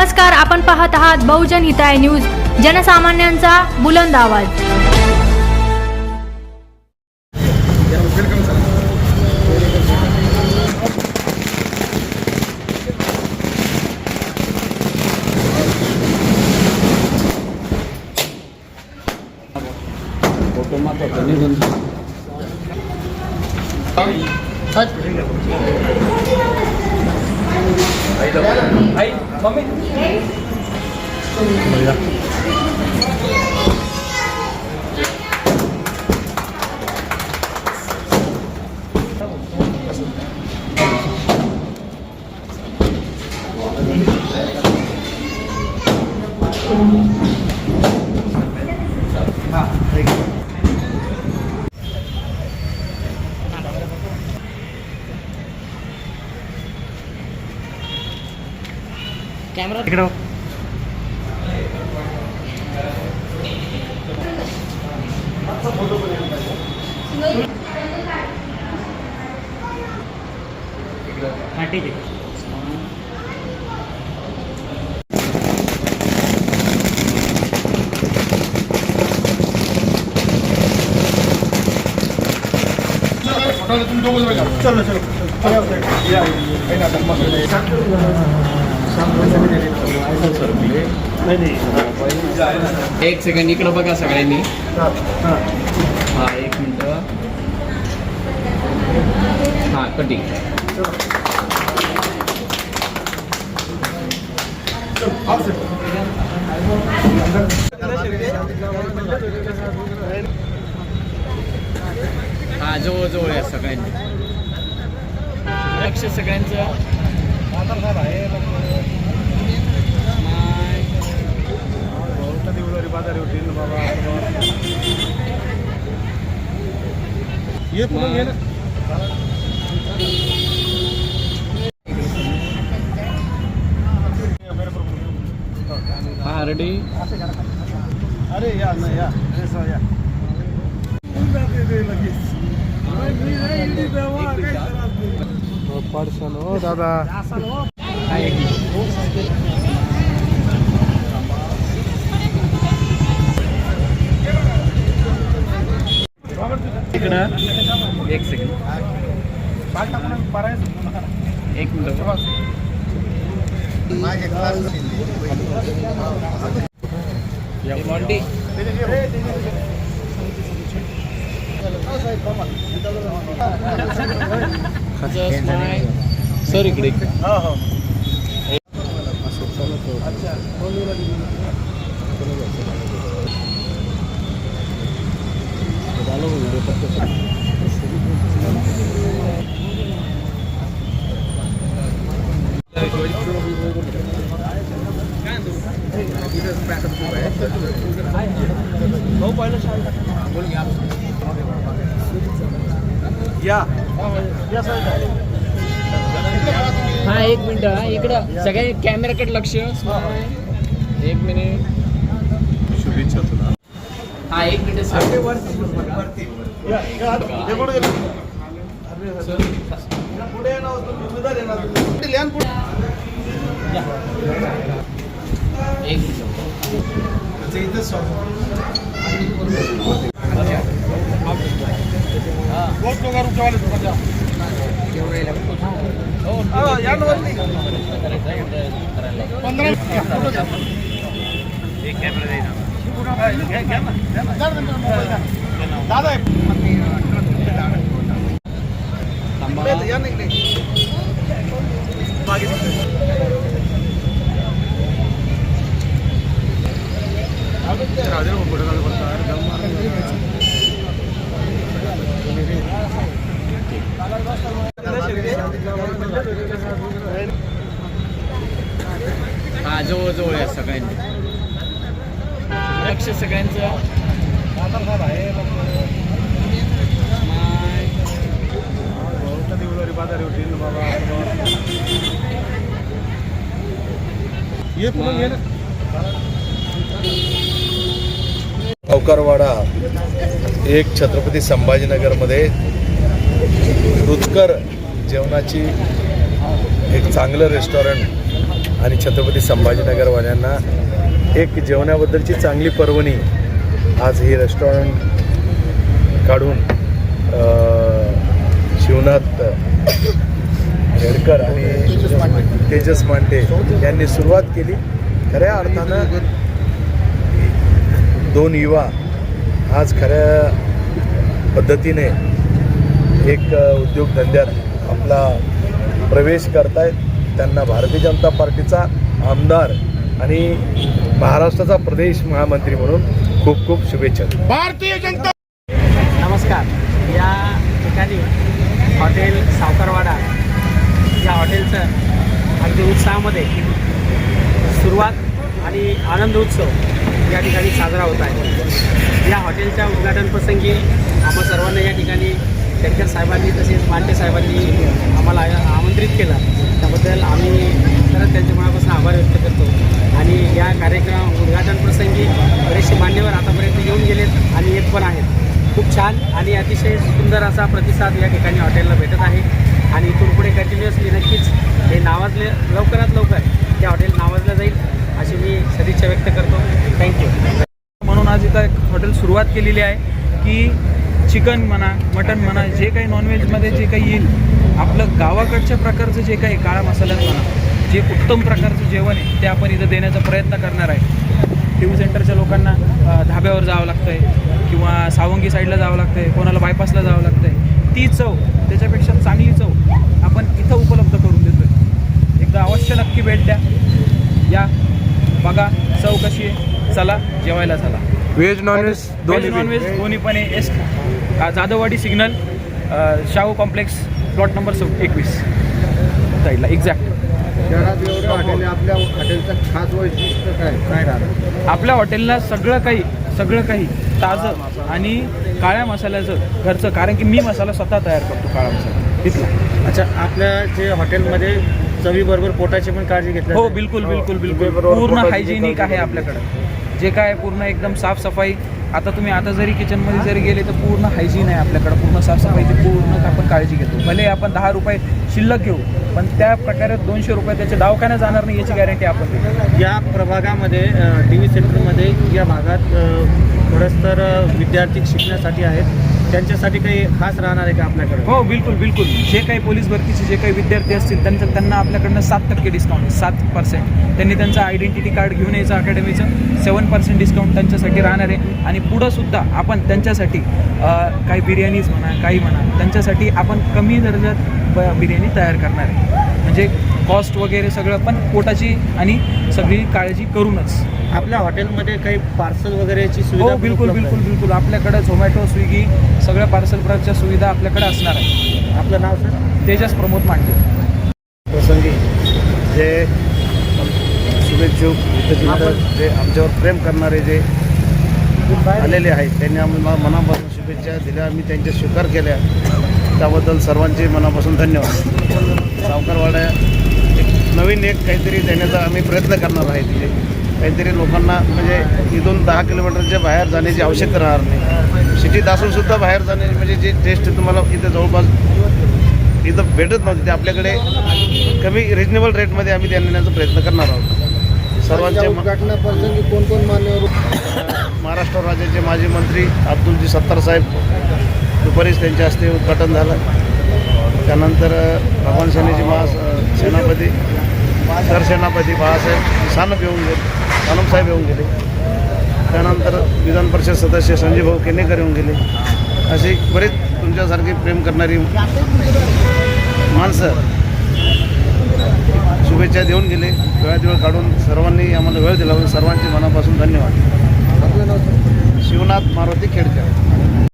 नमस्कार, आपण पाहत आहात बहुजन हिताय न्यूज, जनसामान्यांचा बुलंद आवाज। कैमरा इकडे हाँ ठीक है। चलो चलो एक सेकंड इकडं बघा सगळ्यांनी। हा एक मिनिट। हा कटिंग हा जवळ आहे सगळ्यांनी। लक्ष सगळ्यांचं। हाँ रेडी। अरे या पार्सल हो दादा। एक सेकंड एक मिनिट। सर इकडे हाँ एक मिनिट। इकडं सगळे कॅमेराकडे लक्ष। एक मिनिट। शुभेच्छा तुला। हा एक मिनिट सर। हा जवळ आहे सगळ्यांनी। लक्ष सगळ्यांचं। अवकारवाडा एक छत्रपती संभाजीनगरमध्ये रुचकर जेवणाची एक चांगलं रेस्टॉरंट आणि छत्रपती संभाजीनगरवाल्यांना एक जेवणाबद्दलची चांगली पर्वणी आज ही रेस्टॉरंट काढून शिवनाथ रेडकर आणि तेजस मांडे यांनी सुरुवात केली. खऱ्या अर्थानं दोन युवा आज खऱ्या पद्धतीने एक उद्योगधंद्यात आपला प्रवेश करतायत. त्यांना भारतीय जनता पार्टीचा आमदार आणि महाराष्ट्राचा प्रदेश महामंत्री म्हणून खूप खूप शुभेच्छा. भारतीय जनता. नमस्कार. या ठिकाणी हॉटेल सावकारवाडा या हॉटेलचं अगदी उत्साहामध्ये सुरुवात आणि आनंद उत्सव या ठिकाणी साजरा होत आहे. या हॉटेलच्या उद्घाटन प्रसंगी आम्हा सर्वांना या ठिकाणी शेटकर साहेबांनी तसेच मांडे साहेबांनी आम्हाला आमंत्रित केलं. त्याबद्दल आम्ही खरंच त्यांच्या मनापासून आभार व्यक्त करतो. आणि या कार्यक्रम उद्घाटन प्रसंगी बरेचसे मान्यवर आतापर्यंत येऊन गेलेत आणि येत पण आहेत. खूप छान आणि अतिशय सुंदर असा प्रतिसाद या ठिकाणी हॉटेलला भेटत आहे. आणि इथून पुढे कंटिन्युअसली नक्कीच हे नावाजले लवकरात लवकर हे हॉटेल नावाजलं जाईल अशी मी सदिच्छा व्यक्त करतो. थँक्यू. म्हणून आज इथं एक हॉटेल सुरुवात केलेली आहे की चिकन म्हणा, मटन म्हणा, जे काही नॉनव्हेजमध्ये जे काही येईल, आपलं गावाकडच्या प्रकारचं जे काही काळा मसाल्यात म्हणा, जे उत्तम प्रकारचं जेवण आहे ते आपण इथं देण्याचा प्रयत्न करणार आहे. टीव्ही सेंटरच्या लोकांना धाब्यावर जावं लागतं आहे किंवा सावंगी साईडला जावं लागतं आहे, कोणाला बायपासला जावं लागतं आहे. ती चव, त्याच्यापेक्षा चांगली चव आपण इथं उपलब्ध करून देतो आहे. एकदा अवश्य नक्की भेट द्या, या बघा चव कशी आहे. चला जेवायला चला. व्हेज नॉनव्हेज नॉनव्हेज दोन्ही पण आहे. Jadhavwadi signal, Shahu complex, plot number 21 साईडला एक्झॅक्ट. शहरात एवढ्या हॉटेल, आपल्या हॉटेलचं खास वैशिष्ट्य काय राहतं? आपल्या हॉटेलला सगळं काही ताजं आणि काळ्या मसाल्याचं घरचं, कारण की मी मसाला स्वतः तयार करतो काळा मसाला तिथला. अच्छा, आपल्या जे हॉटेलमध्ये चवीबरोबर पोटाची पण काळजी घेतली? हो, बिलकुल. पूर्ण हायजेनिक आहे आपल्याकडं. जे काय पूर्ण एकदम साफसफाई. आता तुम्ही जरी किचनमध्ये जरी गेले तर पूर्ण हायजीन आहे आपल्याकडं. पूर्ण साफसफाईची पूर्ण आपण काळजी घेतो. भले आपण 10 रुपये शिल्लक घेऊ, पण त्या प्रकारे 200 रुपये त्याच्या दवाखान्यात जाणार नाही याची गॅरंटी आपण देतो. या प्रभागामध्ये टीव्ही सेंटरमध्ये या भागात थोडंसं तर विद्यार्थी शिकण्यासाठी आहेत, त्यांच्यासाठी काही खास राहणार आहे का आपल्याकडे? हो, बिलकुल. जे काही पोलीस भरतीचे जे काही विद्यार्थी असतील त्यांना आपल्याकडनं 7% डिस्काउंट, 7%. त्यांनी त्यांचं आयडेंटिटी कार्ड घेऊन यायचं अकॅडमीचं. 7% डिस्काउंट त्यांच्यासाठी राहणार आहे. आणि पुढंसुद्धा आपण त्यांच्यासाठी काही बिर्याणीज म्हणा, काही म्हणा, त्यांच्यासाठी आपण कमी दर्जात बिर्याणी तयार करणार आहे. म्हणजे कॉस्ट वगैरे सगळं पण पोटाची आणि सगळी काळजी करूनच. आपल्या हॉटेलमध्ये काही पार्सल वगैरेची सुविधा? हो, बिलकुल. आपल्याकडं झोमॅटो, स्विगी सगळ्या पार्सल प्रकारच्या सुविधा आपल्याकडे असणार आहे. आपलं नाव सर? तेजस प्रमोद मांडे. प्रसंगी जे शुभेच्छुक जे आमच्यावर प्रेम करणारे जे आलेले आहेत त्यांनी आम्हाला मनापासून शुभेच्छा दिल्या. आम्ही त्यांच्या स्वीकार केल्या, त्याबद्दल सर्वांचे मनापासून धन्यवाद. सावकारवाडा नवीन काहीतरी देण्याचा आम्ही प्रयत्न करणार आहे. तिथे काहीतरी लोकांना म्हणजे इथून 10 किलोमीटरच्या बाहेर जाण्याची आवश्यकता राहणार नाही. सिटीत असूनसुद्धा बाहेर जाण्याची म्हणजे जे टेस्ट तुम्हाला इथं जवळपास इथं भेटत नव्हती ते आपल्याकडे कमी रिजनेबल रेटमध्ये आम्ही देण्याचा प्रयत्न करणार आहोत. सर्वांच्या उद्घाटनाप्रसंगी कोण मान्यवर? महाराष्ट्र राज्याचे माजी मंत्री अब्दुलजी सत्तार साहेब, दुपारीच त्यांच्या हस्ते उद्घाटन झालं. त्यानंतर भगवान सेनेचे सेनापती सरसेनापती बाळासाहेब सानप येऊन गेले. त्यानंतर विधान परिषद सदस्य संजय भाऊ केनेकर येऊन गेले. अशी बरेच तुमच्यासारखी प्रेम करणारी माणसं शुभेच्छा देऊन गेले. वेळात वेळ काढून सर्वांनी आम्हाला वेळ दिला, सर्वांचे मनापासून धन्यवाद. आपलं नाव? शिवनाथ मारुती खेडकर.